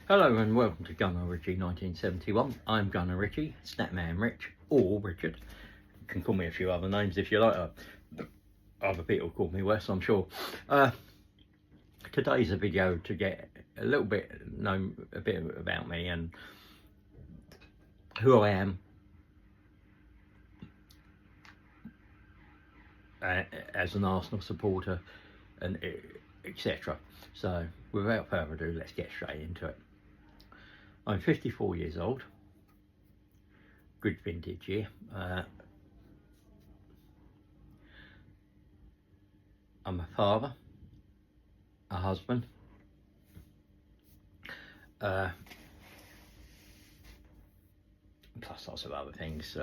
Hello and welcome to Gunner Richie 1971. I'm Gunner Richie, Snapman Rich, or Richard. You can call me a few other names if you like. Other people call me Wes, I'm sure. Today's a video to get a little bit a bit about me and who I am as an Arsenal supporter and etc. So without further ado, let's get straight into it. I'm 54 years old, good vintage year. I'm a father, a husband, plus lots of other things.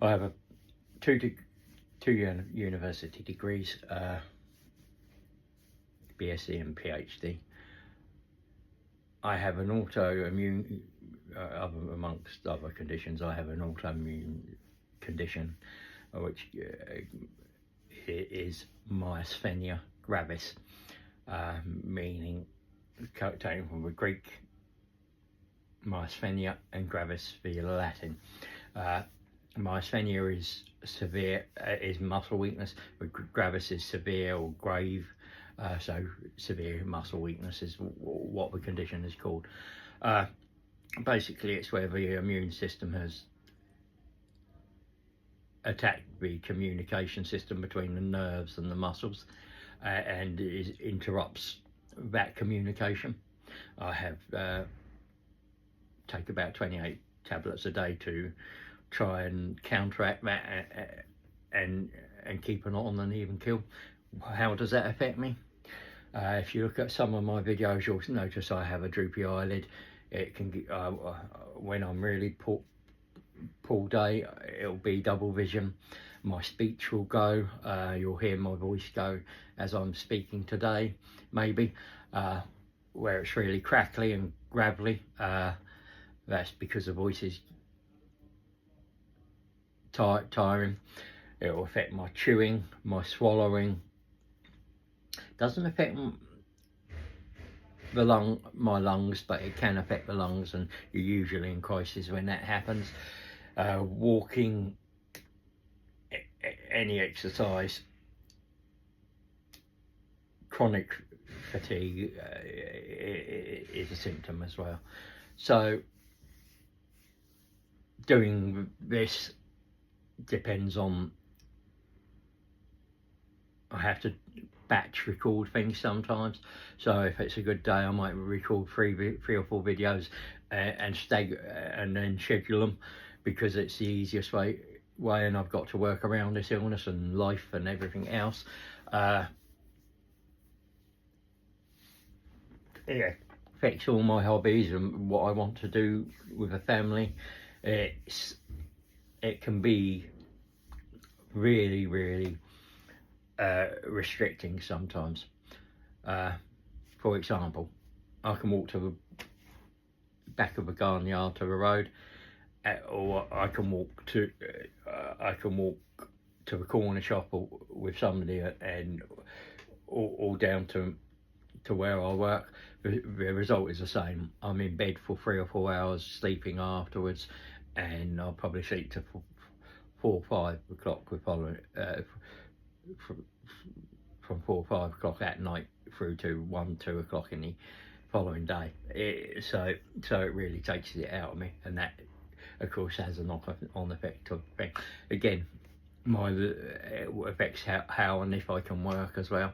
I have two university degrees, BSc and PhD. I have an autoimmune, amongst other conditions, I have an autoimmune condition, which is Myasthenia Gravis, meaning, taken from the Greek, Myasthenia, and Gravis via Latin. Myasthenia is severe, is muscle weakness, but Gravis is severe or grave. So severe muscle weakness is what the condition is called. Basically, it's where the immune system has attacked the communication system between the nerves and the muscles, and interrupts that communication. I have take about 28 tablets a day to try and counteract that and keep an eye on an even kill. How does that affect me? If you look at some of my videos, you'll notice I have a droopy eyelid. It can get, when I'm really full day, it'll be double vision. My speech will go. You'll hear my voice go as I'm speaking today, maybe, where it's really crackly and gravelly. That's because the voice is tiring. It will affect my chewing, my swallowing. Doesn't affect my lungs, but it can affect the lungs, and you're usually in crisis when that happens. Walking, any exercise, chronic fatigue is a symptom as well. So doing this depends on, I have to batch record things sometimes. So if it's a good day, I might record three or four videos and then schedule them, because it's the easiest way, and I've got to work around this illness and life and everything else. It affects all my hobbies and what I want to do with a family. It can be really restricting sometimes. For example, I can walk to the back of the garden yard to the road, or I can walk to the corner shop or with somebody, and all down to where I work. The result is the same. I'm in bed for 3 or 4 hours, sleeping afterwards, and I'll probably sleep to 4 or 5 o'clock the following, from 4 or 5 o'clock at night through to 1-2 o'clock in the following day. So it really takes it out of me, and that of course has a knock-on effect of thing. Again, it affects how and if I can work as well.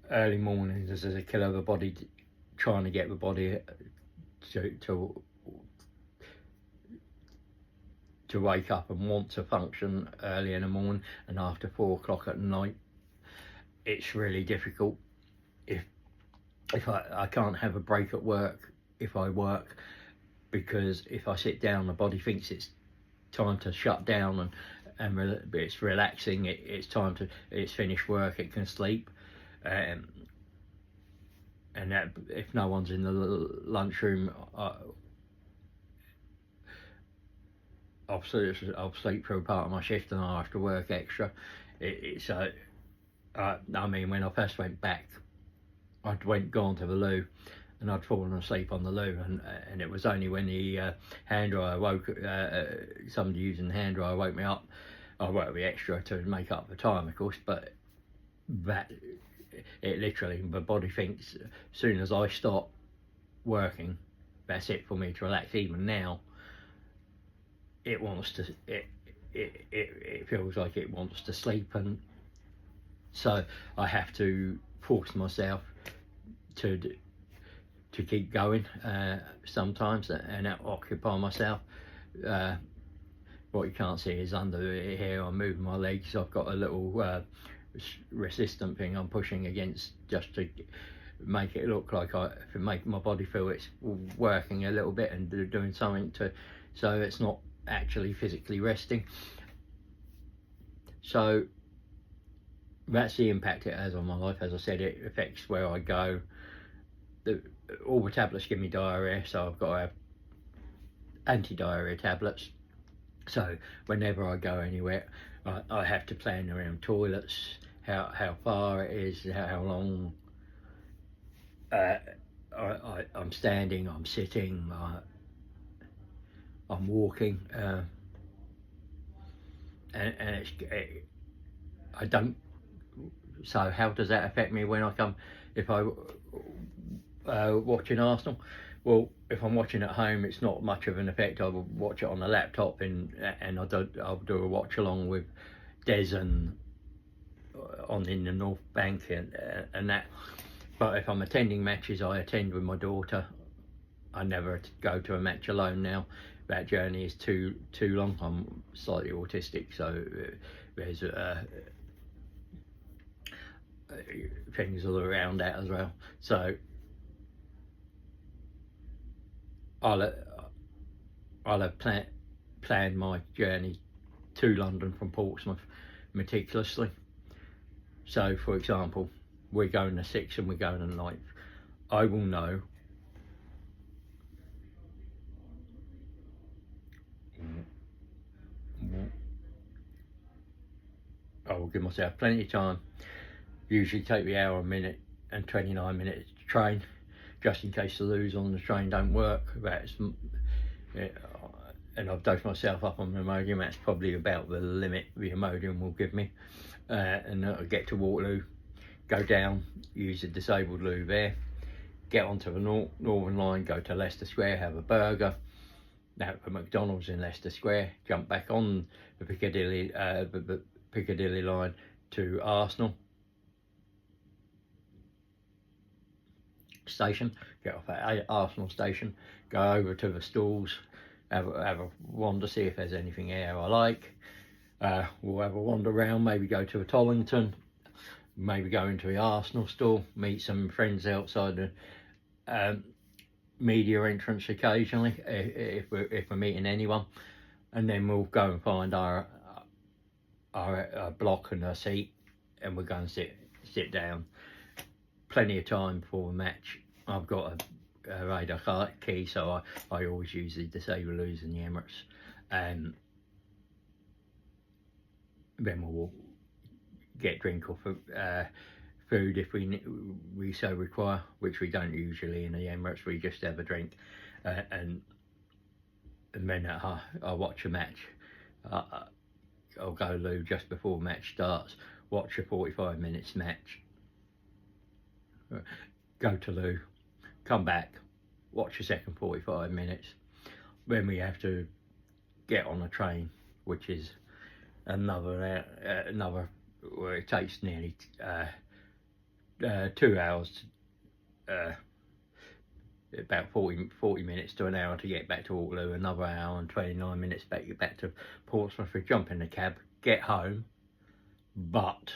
Early mornings is a kill of the body, trying to get the body to wake up and want to function early in the morning, and after 4 o'clock at night it's really difficult. If I can't have a break at work if I work, because if I sit down, the body thinks it's time to shut down and it's relaxing. It's finished work, it can sleep. And that, if no one's in the lunchroom, I'll sleep through part of my shift, and I have to work extra. I mean, when I first went back I'd gone to the loo, and I'd fallen asleep on the loo, and it was only when the hand dryer woke, somebody using the hand dryer woke me up. I worked the extra to make up the time, of course, but that, it literally, my body thinks as soon as I stop working, that's it for me to relax. Even now, it wants to, it feels like it wants to sleep, and so I have to force myself to keep going sometimes, and occupy myself. What you can't see is under here I'm moving my legs. I've got a little resistant thing I'm pushing against, just to make it look like make my body feel it's working a little bit and doing something, so it's not actually physically resting. So that's the impact it has on my life. As I said, it affects where I go. All the tablets give me diarrhea, so I've got to have anti-diarrhea tablets. So whenever I go anywhere, I have to plan around toilets, how far it is, how long I'm standing, I'm sitting, I'm walking, and I don't. So how does that affect me when I come, if I watching Arsenal? Well, if I'm watching at home, it's not much of an effect. I will watch it on the laptop, and I'll do a watch along with Des and in the North Bank and that. But if I'm attending matches, I attend with my daughter. I never go to a match alone now. That journey is too long. I'm slightly autistic, so there's things all around that as well. So I'll have planned my journey to London from Portsmouth meticulously. So, for example, we're going the 6th and we're going the 9th. I will know I will give myself plenty of time. Usually take the hour, a minute and 29 minutes to train, just in case the loos on the train don't work. And I've dosed myself up on the Imodium. That's probably about the limit the Imodium will give me. And I'll get to Waterloo, go down, use the disabled loo there, get onto the Northern Line, go to Leicester Square, have a burger, now at McDonald's in Leicester Square, jump back on the Piccadilly line to Arsenal station, get off at Arsenal station, go over to the stalls, have a wander, see if there's anything there I like. We'll have a wander around, maybe go to a Tollington, maybe go into the Arsenal store, meet some friends outside the media entrance occasionally, if we're meeting anyone, and then we'll go and find our block and a seat, and we'll go and sit down. Plenty of time for a match. I've got a radar key, so I always use the disabled loos in the Emirates, and then we'll get drink or food if we so require, which we don't usually in the Emirates. We just have a drink, and then I'll watch a match. I'll go loo just before match starts, watch a 45 minutes match, go to loo, come back, watch a second 45 minutes. Then we have to get on a train, which is another where it takes nearly 2 hours, about 40 minutes to an hour to get back to Waterloo, another hour and 29 minutes back to Portsmouth. We jump in the cab, get home, but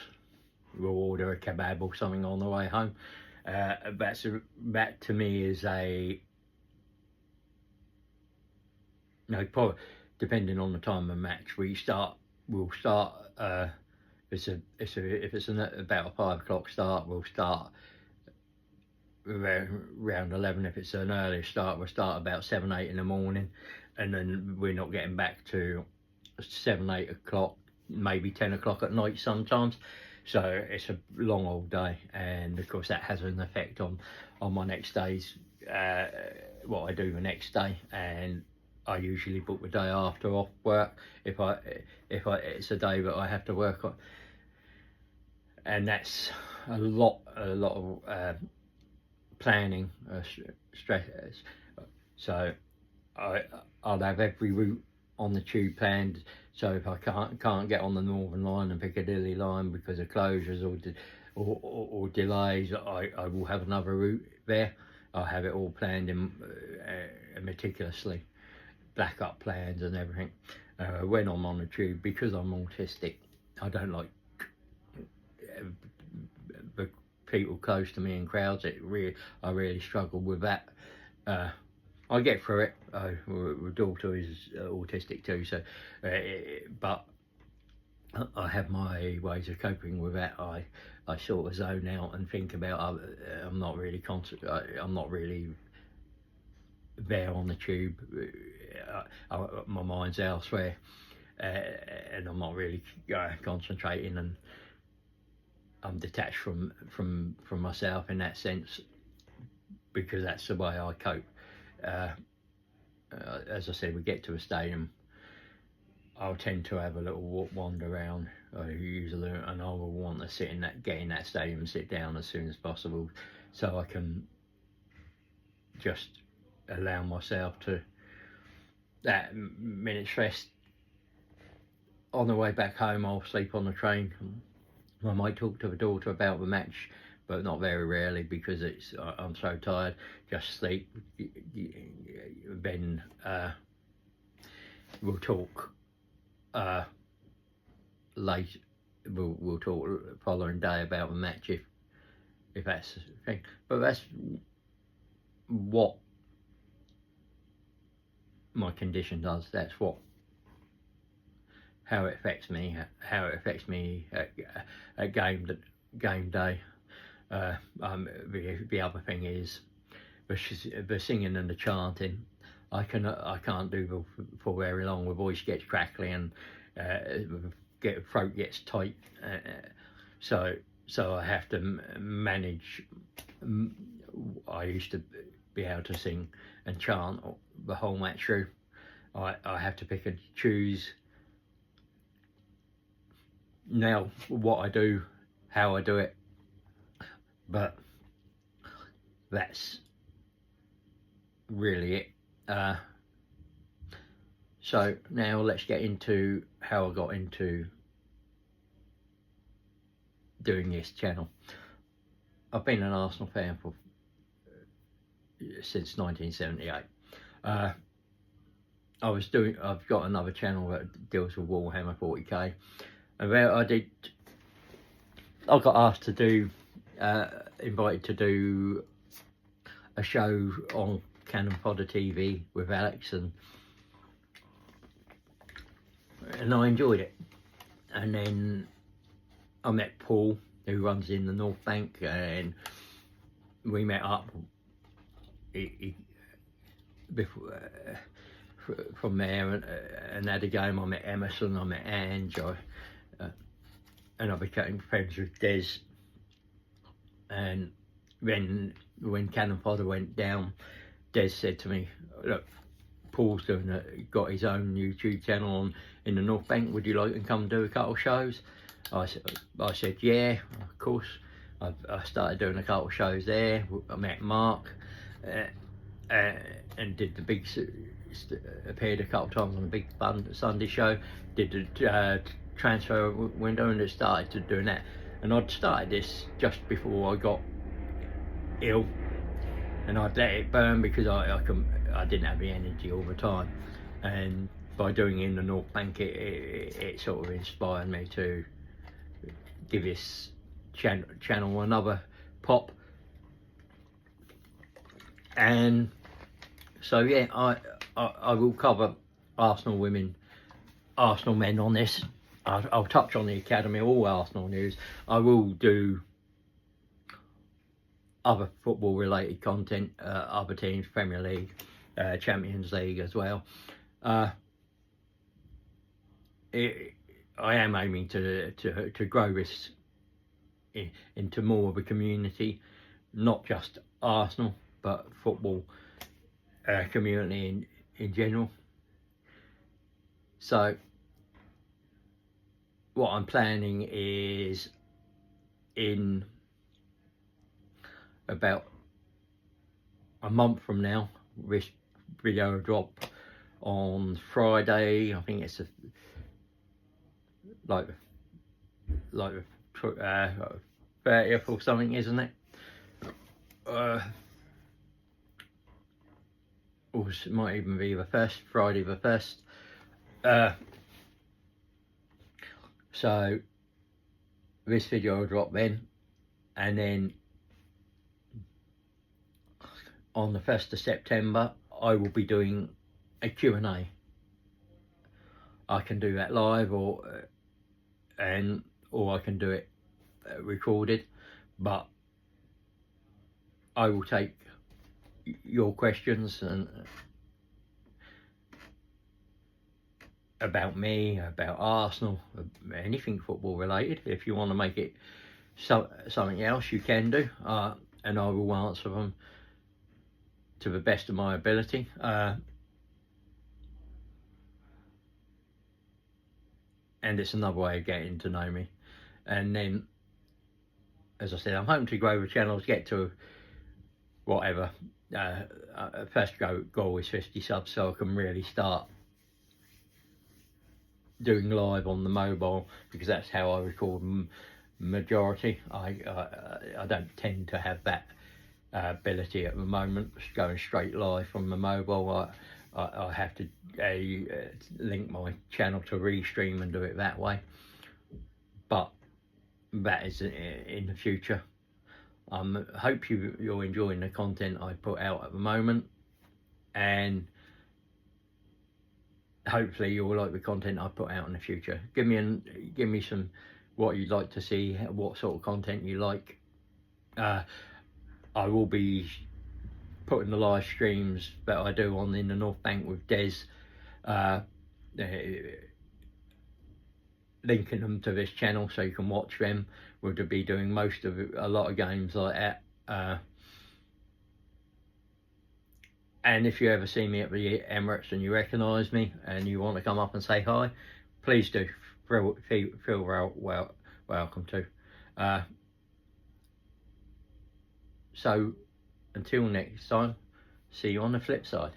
we'll order a kebab or something on the way home. That to me is probably depending on the time of match. We'll start. If it's about a 5 o'clock start, we'll start around 11. If it's an early start, we'll start about 7-8 in the morning, and then we're not getting back to 7-8 o'clock, maybe 10 o'clock at night sometimes. So it's a long old day, and of course that has an effect on my next day's what I do the next day. And I usually book the day after off work if it's a day that I have to work on, and that's a lot of planning, stress. So I'll have every route on the tube planned. So if I can't get on the Northern Line and Piccadilly Line because of closures or delays, I will have another route there. I'll have it all planned in meticulously, backup plans and everything. When I'm on the tube, because I'm autistic, I don't like people close to me in crowds. I really struggle with that. I get through it. My daughter is autistic too, so but I have my ways of coping with that. I sort of zone out and think about. I'm not really I'm not really there on the tube. My mind's elsewhere, and I'm not really concentrating, and I'm detached from myself in that sense, because that's the way I cope. As I said, we get to a stadium, I'll tend to have a little wander around, usually, and I will want to get in that stadium and sit down as soon as possible, so I can just allow myself to that minute's rest. On the way back home, I'll sleep on the train. I might talk to the daughter about the match, but not very rarely, because I'm so tired. Just sleep. Then we'll talk late. We'll talk the following day about the match if that's the thing. But that's what my condition does. That's how it affects me. How it affects me at game day. The other thing is the singing and the chanting. I can't do for very long. My voice gets crackly and throat gets tight. So I have to manage. I used to be able to sing and chant the whole match through. I have to pick and choose now what I do, how I do it, but that's really it. So now let's get into how I got into doing this channel. I've been an Arsenal fan since 1978. I've got another channel that deals with Warhammer 40k, and there I got asked to do, invited to do a show on Canon Fodder TV with Alex, and I enjoyed it. And then I met Paul, who runs in the North Bank, and we met up. From there and had a game. I met Emerson, I met Ange, and I became friends with Des. And then when Canon Fodder went down, Des said to me, "Look, Paul's got his own YouTube channel in the North Bank. Would you like to come do a couple shows?" I said, "Yeah, of course." I started doing a couple shows there. I met Mark, and did the big. Appeared a couple times on the big Sunday show. Did the transfer window, and started to doing that. And I'd started this just before I got ill, and I'd let it burn because I didn't have the energy all the time. And by doing it in the North Bank, it sort of inspired me to give this channel another pop. And so yeah, I will cover Arsenal women, Arsenal men on this. I'll touch on the Academy, all Arsenal news. I will do other football related content, other teams, Premier League, Champions League as well. I am aiming to grow this into more of a community, not just Arsenal, but football community in general. So what I'm planning is, in about a month from now, this video will drop on Friday. I think it's like 30th or something, isn't it? Or it might even be the first, Friday the 1st. So this video will drop then, and then on the 1st of September I will be doing a Q&A. I can do that live, or I can do it recorded, but I will take your questions and about me, about Arsenal, anything football related. If you want to make it something else, you can do, and I will answer them to the best of my ability. And it's another way of getting to know me. And then, as I said, I'm hoping to grow the channel to get to whatever. First goal is 50 subs, so I can really start doing live on the mobile, because that's how I record majority. I don't tend to have that ability at the moment, going straight live from the mobile. I have to link my channel to Restream and do it that way, but that is in the future. Hope you're enjoying the content I put out at the moment, and hopefully you'll like the content I put out in the future. Give me some what you'd like to see, what sort of content you like. I will be putting the live streams that I do on in the North Bank with Des, linking them to this channel so you can watch them. We'll be doing a lot of games like that. And if you ever see me at the Emirates and you recognise me and you want to come up and say hi, please do. Feel welcome to. So until next time, see you on the flip side.